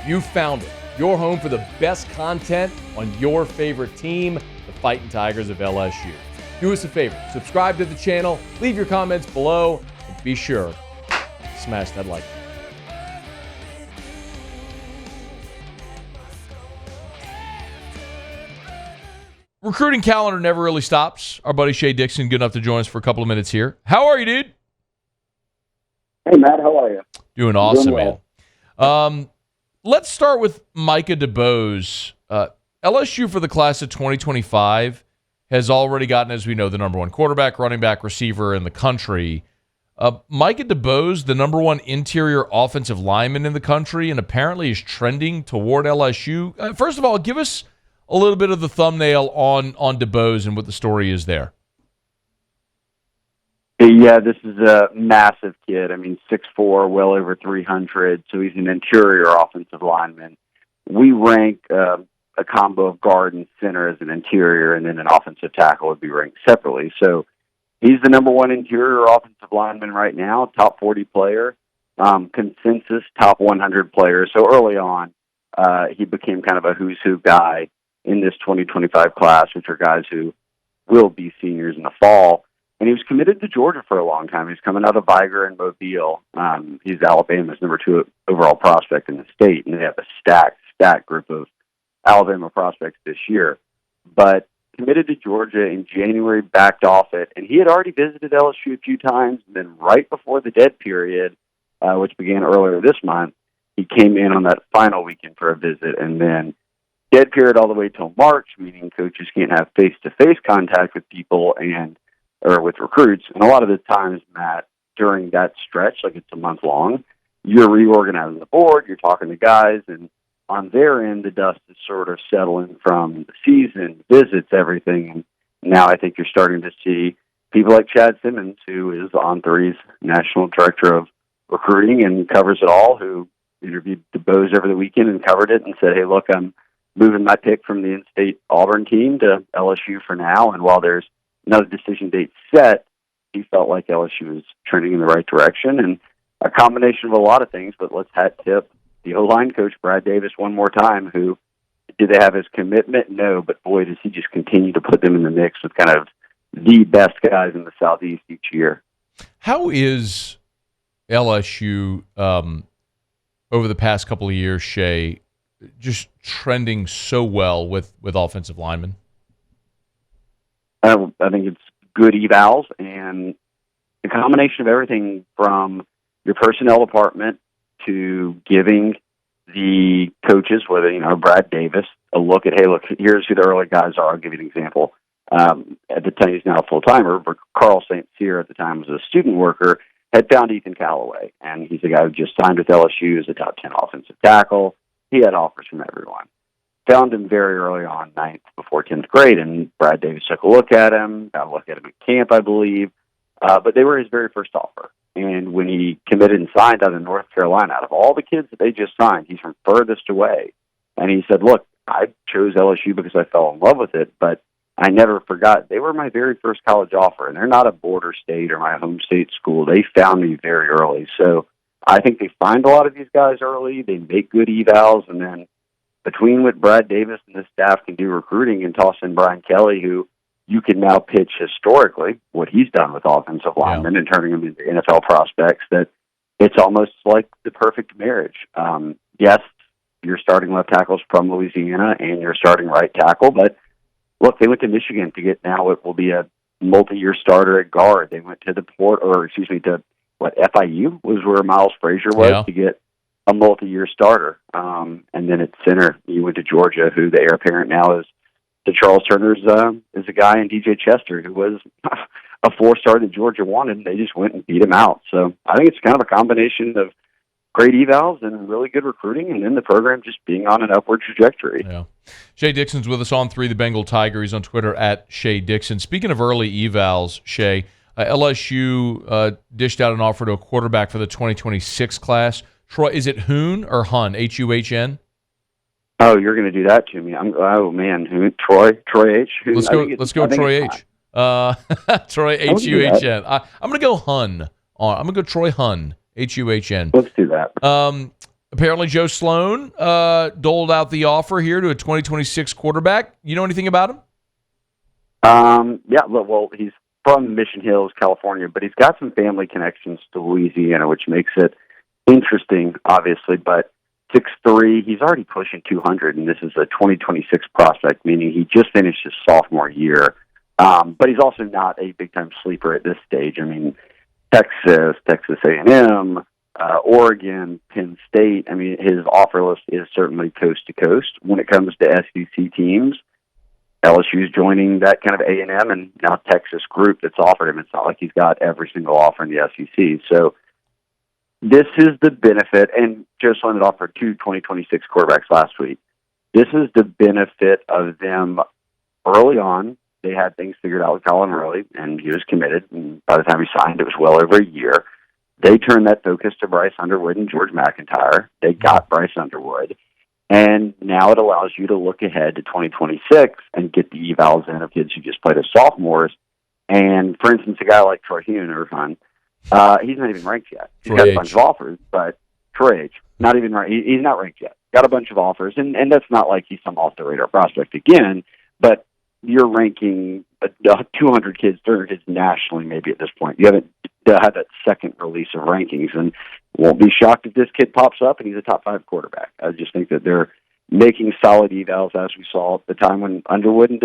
You found it. Your home for the best content on your favorite team, the Fighting Tigers of LSU. Do us a favor. Subscribe to the channel. Leave your comments below. And be sure to smash that like button. Recruiting calendar never really stops. Our buddy Shay Dixon, good enough to join us for a couple of minutes here. How are you, dude? Hey, Matt. How are you? Doing awesome, Doing well. Man. Let's start with Micah Deos. LSU for the class of 2025 has already gotten, as we know, the number one quarterback, running back, receiver in the country. Micah Deos, the number one interior offensive lineman in the country, and apparently is trending toward LSU. First of all, give us a little bit of the thumbnail on DeBose and what the story is there. Yeah, this is a massive kid. I mean, 6'4", well over 300, so he's an interior offensive lineman. We rank a combo of guard and center as an interior, and then an offensive tackle would be ranked separately. So he's the number one interior offensive lineman right now, top 40 player, consensus top 100 player. So early on, he became kind of a who's who guy in this 2025 class, which are guys who will be seniors in the fall. And he was committed to Georgia for a long time. He's coming out of Viger and Mobile. He's Alabama's number 2 overall prospect in the state, and they have a stacked group of Alabama prospects this year. But committed to Georgia in January, backed off it, and he had already visited LSU a few times. And then right before the dead period, which began earlier this month, he came in on that final weekend for a visit, and then dead period all the way till March, meaning coaches can't have face-to-face contact with people or with recruits. And a lot of the times, Matt, during that stretch, like it's a month long, you're reorganizing the board, you're talking to guys, and on their end, the dust is sort of settling from the season, visits, everything. And now I think you're starting to see people like Chad Simmons, who is On3's national director of recruiting and covers it all, who interviewed DeBose over the weekend and covered it and said, hey, look, I'm moving my pick from the in-state Auburn team to LSU for now. And while there's another decision date set, he felt like LSU was trending in the right direction. And a combination of a lot of things, but let's hat tip the O-line coach, Brad Davis, one more time, who, did they have his commitment? No, but boy, does he just continue to put them in the mix with kind of the best guys in the Southeast each year. How is LSU over the past couple of years, Shay, just trending so well with offensive linemen? I think it's good evals and a combination of everything from your personnel department to giving the coaches, whether, Brad Davis, a look at, hey, look, here's who the early guys are. I'll give you an example. At the time, he's now a full-timer, but Carl St. Cyr at the time was a student worker, had found Ethan Callaway, and he's a guy who just signed with LSU as a top 10 offensive tackle. He had offers from everyone. Found him very early on, 9th before 10th grade, and Brad Davis took a look at him, got a look at him at camp, I believe, but they were his very first offer. And when he committed and signed out of North Carolina, out of all the kids that they just signed, he's from furthest away. And he said, look, I chose LSU because I fell in love with it, but I never forgot. They were my very first college offer, and they're not a border state or my home state school. They found me very early. So I think they find a lot of these guys early. They make good evals, and then between what Brad Davis and the staff can do recruiting and toss in Brian Kelly, who you can now pitch historically what he's done with offensive linemen and turning them into NFL prospects, that it's almost like the perfect marriage. Yes, your starting left tackle's from Louisiana and your starting right tackle, but look, they went to Michigan to get now what will be a multi-year starter at guard. They went to FIU was where Miles Frazier was to get a multi-year starter. And then at center, you went to Georgia, who the heir apparent now is to Charles Turner's is a guy in DJ Chester, who was a 4-star that Georgia wanted, and they just went and beat him out. So I think it's kind of a combination of great evals and really good recruiting, and then the program just being on an upward trajectory. Yeah. Shay Dixon's with us on 3, the Bengal Tiger. He's on Twitter at Shay Dixon. Speaking of early evals, Shay, LSU dished out an offer to a quarterback for the 2026 class. Troy, is it Hoon or Hun? H-U-H-N? Oh, you're going to do that to me. Troy H. Hoon. Let's go Troy H. Troy H-U-H-N. I'm going to go Hun. I'm going to go Troy Hun. H-U-H-N. Let's do that. Apparently, Joe Sloan doled out the offer here to a 2026 quarterback. You know anything about him? Yeah, well, he's from Mission Hills, California, but he's got some family connections to Louisiana, which makes it interesting, obviously. But 6'3", he's already pushing 200, and this is a 2026 prospect, meaning he just finished his sophomore year. But he's also not a big-time sleeper at this stage. I mean, Texas A&M, Oregon, Penn State. I mean, his offer list is certainly coast to coast. When it comes to SEC teams, LSU's joining that kind of A&M and now Texas group that's offered him. It's not like he's got every single offer in the SEC. So this is the benefit, and Joe Sloan had offered 2 2026 quarterbacks last week. This is the benefit of them early on. They had things figured out with Colin Hurley, and he was committed. And by the time he signed, it was well over a year. They turned that focus to Bryce Underwood and George McIntyre. They got Bryce Underwood. And now it allows you to look ahead to 2026 and get the evals in of kids who just played as sophomores. And, for instance, a guy like Troy Huehner, he's not even ranked yet. He's got a bunch of offers, but Troy H, not even ranked. He's not ranked yet. Got a bunch of offers, and that's not like he's some off-the-radar prospect again, but you're ranking 200 kids, 300 kids nationally maybe at this point. You haven't had that second release of rankings, and won't be shocked if this kid pops up and he's a top 5 quarterback. I just think that they're making solid evals, as we saw at the time when Underwood and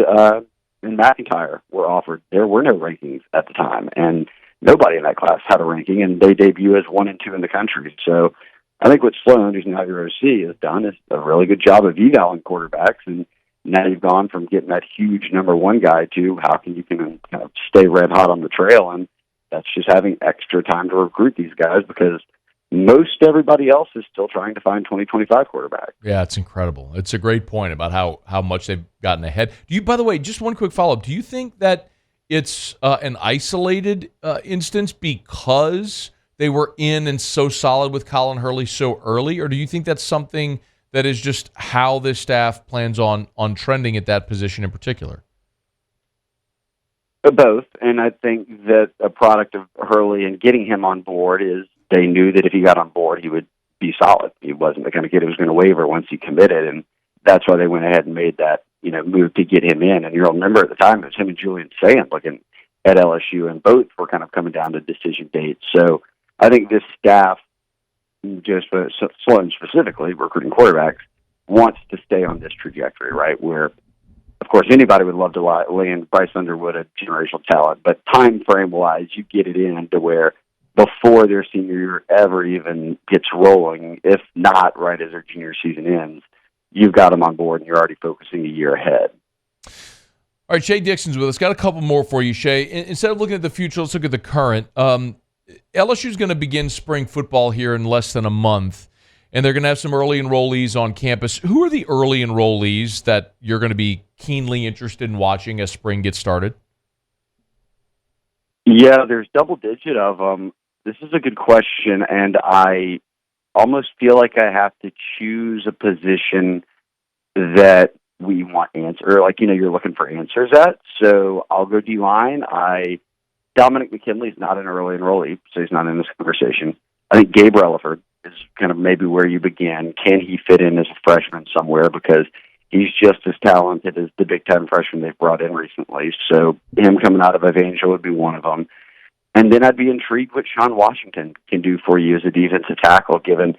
McIntyre were offered. There were no rankings at the time, and nobody in that class had a ranking, and they debut as 1 and 2 in the country. So I think what Sloan, who's now your OC, has done is a really good job of evaling quarterbacks, and now you've gone from getting that huge number 1 guy to how can you kind of stay red hot on the trail, and that's just having extra time to recruit these guys because most everybody else is still trying to find 2025 quarterbacks. Yeah, it's incredible. It's a great point about how much they've gotten ahead. Do you, by the way, just one quick follow-up, do you think that it's an isolated instance because they were in and so solid with Colin Hurley so early, or do you think that's something that is just how this staff plans on trending at that position in particular? Both, and I think that a product of Hurley and getting him on board is they knew that if he got on board, he would be solid. He wasn't the kind of kid who was going to waver once he committed, and that's why they went ahead and made that move to get him in. And you'll remember at the time it was him and Julian Sand looking at LSU, and both were kind of coming down to decision dates. So I think this staff, just for Sloan specifically, recruiting quarterbacks, wants to stay on this trajectory, right, where, of course, anybody would love to land Bryce Underwood, a generational talent, but time frame-wise, you get it in to where before their senior year ever even gets rolling, if not right as their junior season ends, you've got them on board and you're already focusing a year ahead. All right, Shay Dixon's with us. Got a couple more for you, Shay. Instead of looking at the future, let's look at the current. LSU's going to begin spring football here in less than a month, and they're going to have some early enrollees on campus. Who are the early enrollees that you're going to be keenly interested in watching as spring gets started? Yeah, there's double-digit of them. This is a good question, and I almost feel like I have to choose a position that we want answer, or you're looking for answers at. So I'll go D-line. Dominic McKinley's not an early enrollee, so he's not in this conversation. I think Gabe Relaford is kind of maybe where you begin. Can he fit in as a freshman somewhere? Because he's just as talented as the big-time freshman they've brought in recently. So him coming out of Evangel would be one of them. And then I'd be intrigued what Sean Washington can do for you as a defensive tackle, given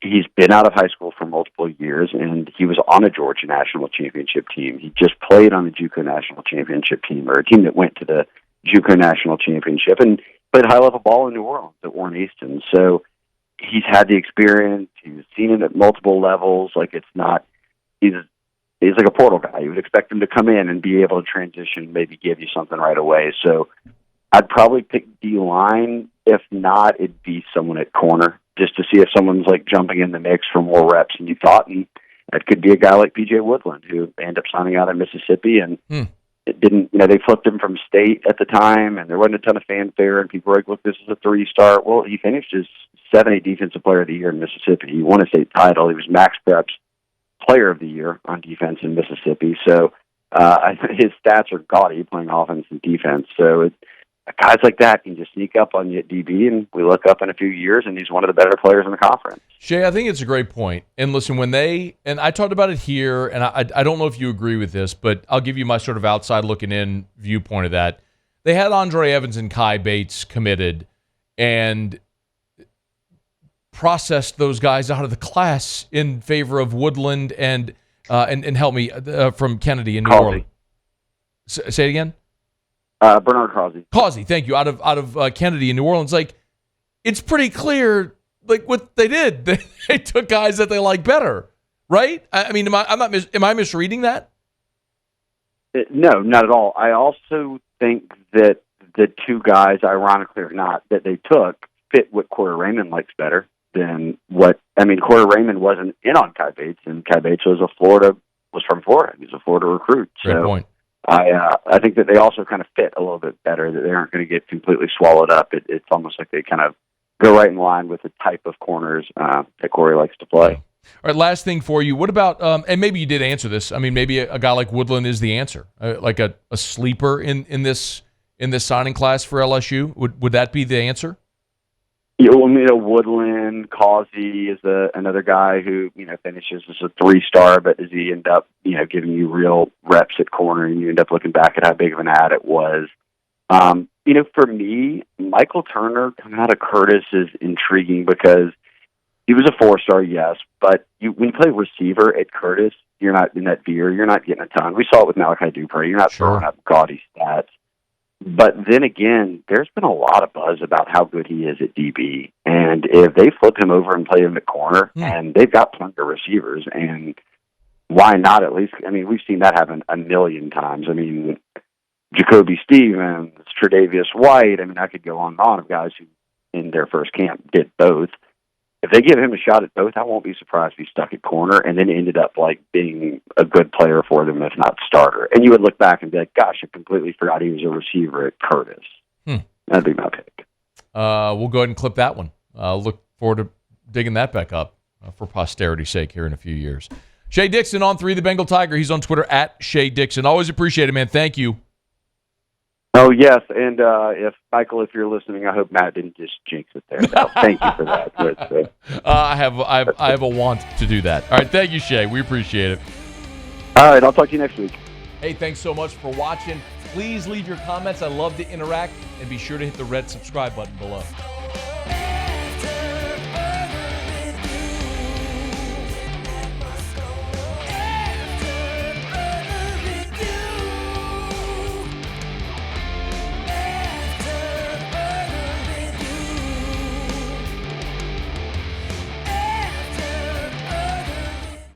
he's been out of high school for multiple years, and he was on a Georgia national championship team. He just played on the JUCO national championship team, or a team that went to the JUCO national championship, and played high-level ball in New Orleans at Warren Easton. So he's had the experience. He's seen it at multiple levels. He's like a portal guy. You would expect him to come in and be able to transition, maybe give you something right away. So I'd probably pick D-line. If not, it'd be someone at corner, just to see if someone's jumping in the mix for more reps than you thought. And that could be a guy like P.J. Woodland, who ended up signing out in Mississippi, and it didn't, they flipped him from state at the time, and there wasn't a ton of fanfare, and people were like, look, this is a 3-star. Well, he finished as 7A Defensive Player of the Year in Mississippi. He won a state title. He was Max Prep's Player of the Year on defense in Mississippi. So his stats are gaudy playing offense and defense. So guys like that can just sneak up on you at DB, and we look up in a few years, and he's one of the better players in the conference. Shay, I think it's a great point. And listen, and I talked about it here, and I don't know if you agree with this, but I'll give you my sort of outside looking in viewpoint of that. They had Andre Evans and Kai Bates committed and processed those guys out of the class in favor of Woodland and help me, from Kennedy in New Orleans. Say it again? Bernard Causey. Causey, thank you. Out of Kennedy in New Orleans. Like, it's pretty clear, like, what they did. They took guys that they like better, right? I mean, am I misreading that? No, not at all. I also think that the two guys, ironically or not, that they took fit what Corey Raymond likes better than what. I mean, Corey Raymond wasn't in on Kai Bates, and Kai Bates was from Florida. He was a Florida recruit. Great point. I think that they also kind of fit a little bit better, that they aren't going to get completely swallowed up. It's almost like they kind of go right in line with the type of corners that Corey likes to play. All right, last thing for you. What about, and maybe you did answer this, I mean, maybe a guy like Woodland is the answer, like a sleeper in this signing class for LSU? Would that be the answer? Yeah, well, Woodland, Causey is another guy who, finishes as a 3-star, but does he end up, giving you real reps at corner, and you end up looking back at how big of an ad it was. For me, Michael Turner coming out of Curtis is intriguing because he was a 4-star, yes, but when you play receiver at Curtis, you're not in that veer, you're not getting a ton. We saw it with Malachi Dupre. You're not throwing up gaudy stats. But then again, there's been a lot of buzz about how good he is at DB. And if they flip him over and play him at corner, and they've got plenty of receivers, and why not at least? I mean, we've seen that happen a million times. I mean, Jacoby Stevens, Tre'Davious White. I mean, I could go on and on of guys who in their first camp did both. If they give him a shot at both, I won't be surprised if he's stuck at corner and then ended up like being a good player for them, if not starter. And you would look back and be like, gosh, I completely forgot he was a receiver at Curtis. That'd be my pick. We'll go ahead and clip that one. Look forward to digging that back up for posterity's sake here in a few years. Shay Dixon on 3, the Bengal Tiger. He's on Twitter at Shay Dixon. Always appreciate it, man. Thank you. Oh, yes, and if Michael, if you're listening, I hope Matt didn't just jinx it there. No, thank you for that. But, I have a want to do that. All right, thank you, Shay. We appreciate it. All right, I'll talk to you next week. Hey, thanks so much for watching. Please leave your comments. I love to interact, and be sure to hit the red subscribe button below.